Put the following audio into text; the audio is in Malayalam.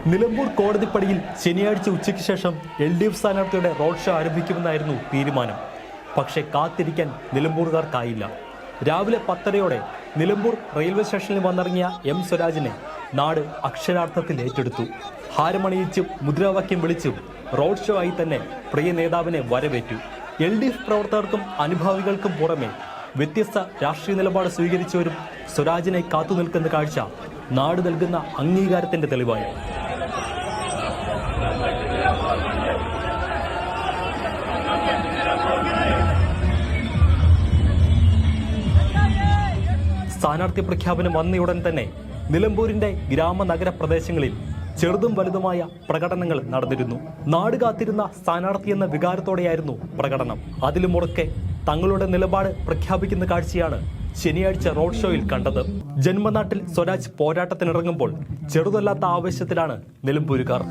നിലമ്പൂർ കോടതിപ്പടിയിൽ ശനിയാഴ്ച ഉച്ചയ്ക്ക് ശേഷം LDF സ്ഥാനാർത്ഥിയുടെ റോഡ് ഷോ ആരംഭിക്കുമെന്നായിരുന്നു തീരുമാനം. പക്ഷേ കാത്തിരിക്കാൻ നിലമ്പൂർകാർക്കായില്ല. രാവിലെ 10:30 നിലമ്പൂർ റെയിൽവേ സ്റ്റേഷനിൽ വന്നിറങ്ങിയ M സ്വരാജിനെ നാട് അക്ഷരാർത്ഥത്തിൽ ഏറ്റെടുത്തു. ഹാരമണിയിച്ചും മുദ്രാവാക്യം വിളിച്ചും റോഡ് ഷോ ആയി തന്നെ പ്രിയ നേതാവിനെ വരവേറ്റു. LDF പ്രവർത്തകർക്കും അനുഭാവികൾക്കും പുറമെ വ്യത്യസ്ത രാഷ്ട്രീയ നിലപാട് സ്വീകരിച്ചവരും സ്വരാജിനെ കാത്തുനിൽക്കുന്ന കാഴ്ച നാട് നൽകുന്ന അംഗീകാരത്തിന്റെ തെളിവായി. സ്ഥാനാർത്ഥി പ്രഖ്യാപനം വന്നയുടൻ തന്നെ നിലമ്പൂരിന്റെ ഗ്രാമനഗര പ്രദേശങ്ങളിൽ ചെറുതും വലുതുമായ പ്രകടനങ്ങൾ നടന്നിരുന്നു. നാട് കാത്തിരുന്ന സ്ഥാനാർത്ഥി എന്ന വികാരത്തോടെയായിരുന്നു പ്രകടനം. അതിലുമുറക്കെ തങ്ങളുടെ നിലപാട് പ്രഖ്യാപിക്കുന്ന കാഴ്ചയാണ് ശനിയാഴ്ച റോഡ് ഷോയിൽ കണ്ടത്. ജന്മനാട്ടിൽ സ്വരാജ് പോരാട്ടത്തിനിറങ്ങുമ്പോൾ ചെറുതല്ലാത്ത ആവേശത്തിലാണ് നിലമ്പൂരുകാർ.